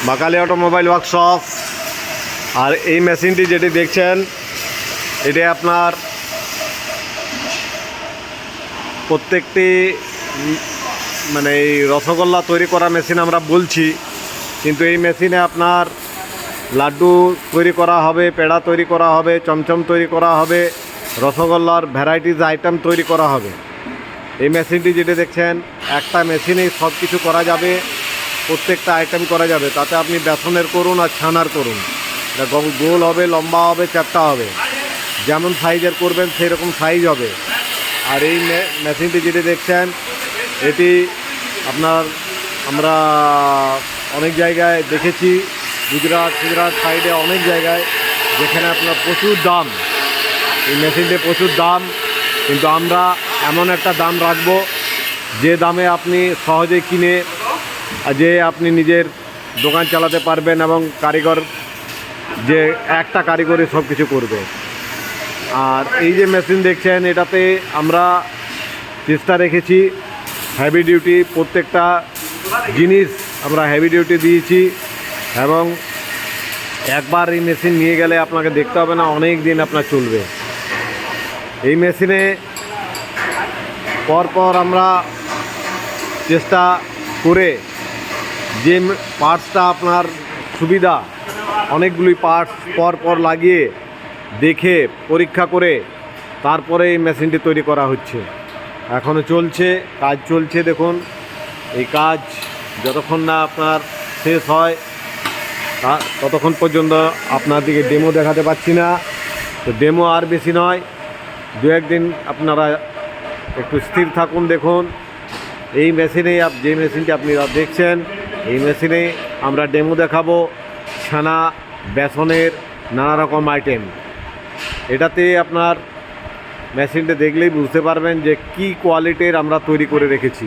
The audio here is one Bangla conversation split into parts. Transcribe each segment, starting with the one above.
Makali automobile workshop. আর এই মেশিনটি যেটি দেখছেন এটি আপনার প্রত্যেকটি মানে এই রসগোল্লা তৈরি করা মেশিন আমরা বলছি, কিন্তু এই মেশিনে আপনার লাড্ডু তৈরি করা হবে, পেড়া তৈরি করা হবে, চমচম তৈরি করা হবে, রসগোল্লার ভ্যারাইটিস আইটেম তৈরি করা হবে। এই মেশিনটি যেটি দেখছেন একটা মেশিনেই সব কিছু করা যাবে, প্রত্যেকটা আইটেম করা যাবে। তাতে আপনি বেসনের করুন আর ছানার করুন, গোল হবে, লম্বা হবে, চ্যাপ্টা হবে, যেমন সাইজের করবেন সেই রকম সাইজ হবে। আর এই মেশিনটি যেটি দেখছেন এটি আপনার আমরা অনেক জায়গায় দেখেছি, গুজরাট সাইডে অনেক জায়গায়, যেখানে আপনার প্রচুর দাম, এই মেশিনটি প্রচুর দাম। কিন্তু আমরা এমন একটা দাম রাখবো যে দামে আপনি সহজে কিনে যে আপনি নিজের দোকান চালাতে পারবেন এবং কারিগর যে একটা কারিগরই সব কিছু করবে। আর এই যে মেশিন দেখছেন এটাতে আমরা চেষ্টা রেখেছি হেভি ডিউটি, প্রত্যেকটা জিনিস আমরা হেভি ডিউটি দিয়েছি এবং একবার এই মেশিন নিয়ে গেলে আপনাকে দেখতে হবে না, অনেক দিন আপনার চলবে। এই মেশিনে পরপর আমরা চেষ্টা করে যে পার্টসটা আপনার সুবিধা, অনেকগুলি পার্টস পর লাগিয়ে দেখে পরীক্ষা করে তারপরে এই মেশিনটি তৈরি করা হচ্ছে। এখনও চলছে, কাজ চলছে। দেখুন এই কাজ যতক্ষণ না আপনার শেষ হয় ততক্ষণ পর্যন্ত আপনার দিকে ডেমো দেখাতে পাচ্ছি না। তো ডেমো আর বেশি নয়, দু একদিন আপনারা একটু স্থির থাকুন। দেখুন এই মেশিনে যে মেশিনটি আপনারা দেখছেন এই মেশিনে আমরা ডেমো দেখাবো ছানা, বেসনের নানা রকম আইটেম। এটাতে আপনার মেশিনটা দেখলেই বুঝতে পারবেন যে কি কোয়ালিটির আমরা তৈরি করে রেখেছি।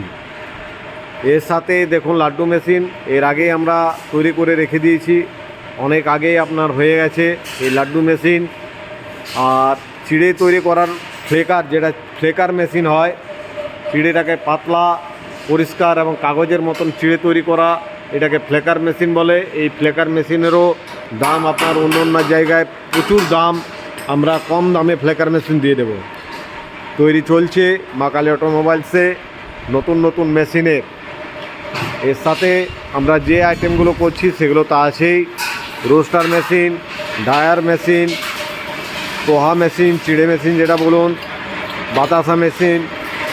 এর সাথে দেখুন লাড্ডু মেশিন এর আগেই আমরা তৈরি করে রেখে দিয়েছি, অনেক আগেই আপনার হয়ে গেছে এই লাড্ডু মেশিন। আর চিড়ে তৈরি করার ফ্লেকার, যেটা ফ্লেকার মেশিন হয়, চিড়েটাকে পাতলা পরিষ্কার এবং কাগজের মতন চিড়ে তৈরি করা, এটাকে ফ্লেকার মেশিন বলে। এই ফ্লেকার মেশিনেরও দাম আপনার অন্য জায়গায় প্রচুর দাম, আমরা কম দামে ফ্লেকার মেশিন দিয়ে দেব। তৈরি চলছে মাকালি অটোমোবাইলসে নতুন মেশিনের। এর সাথে আমরা যে আইটেমগুলো করছি সেগুলো তো আছেই, রোস্টার মেশিন, ডায়ার মেশিন, পোহা মেশিন, চিড়ে মেশিন যেটা বলুন, বাতাসা মেশিন,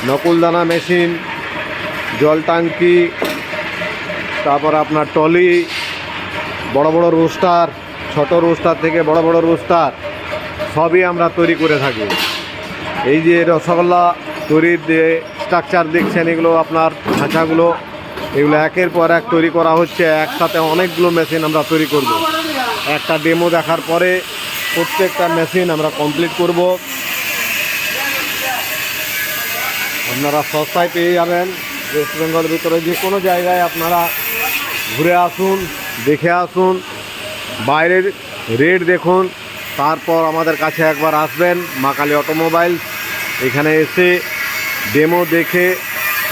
নকুলদানা মেশিন, জল ট্যাঙ্কি, তারপর আপনার টলি, বড় বড় রোস্টার, ছোট রোস্টার থেকে বড় বড় রোস্টার সবই আমরা তৈরি করে থাকি। এই যে রসগোল্লা তৈরির যে স্ট্রাকচার দেখছেন এগুলো আপনার ঢাঁচাগুলো, এগুলো একের পর এক তৈরি করা হচ্ছে। একসাথে অনেকগুলো মেশিন আমরা তৈরি করব। একটা ডেমো দেখার পরে প্রত্যেকটা মেশিন আমরা কমপ্লিট করব। আপনারা সস্তায় পেয়ে যাবেন। ওয়েস্ট বেঙ্গলের ভিতরে যে কোনো জায়গায় আপনারা ঘুরে আসুন, দেখে আসুন, বাইরের রেট দেখুন, তারপর আমাদের কাছে একবার আসবেন মাকালি অটোমোবাইল। এখানে এসে ডেমো দেখে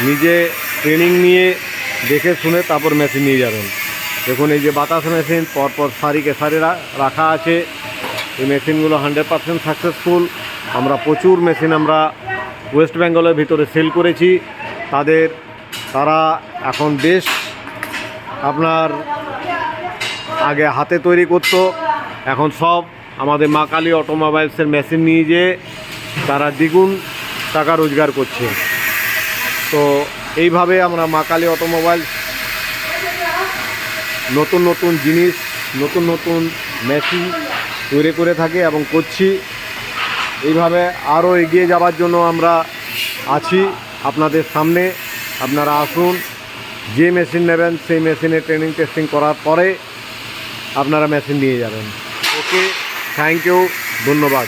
নিজে ট্রেনিং নিয়ে দেখে শুনে তারপর মেশিন নিয়ে যাবেন। দেখুন এই যে বাতাস মেশিন পরপর সারিকে সারি রাখা আছে। এই মেশিনগুলো 100% সাকসেসফুল। আমরা প্রচুর মেশিন আমরা ওয়েস্ট বেঙ্গলের ভিতরে সেল করেছি। তারা এখন বেশ আপনার আগে হাতে তৈরি করতো, এখন সব আমাদের মাকালি অটোমোবাইলসের মেশিন নিয়ে যেয়ে তারা দ্বিগুণ টাকা রোজগার করছে। তো এইভাবে আমরা মাকালি অটোমোবাইলস নতুন জিনিস, নতুন মেশিন তৈরি করে থাকি এবং করছি। এইভাবে আরও এগিয়ে যাওয়ার জন্য আমরা আছি আপনাদের সামনে। আপনারা আসুন, যে মেশিন নেবেন সেই মেশিনে ট্রেনিং টেস্টিং করার পরে আপনারা মেশিন নিয়ে যাবেন। ওকে, থ্যাংক ইউ, ধন্যবাদ।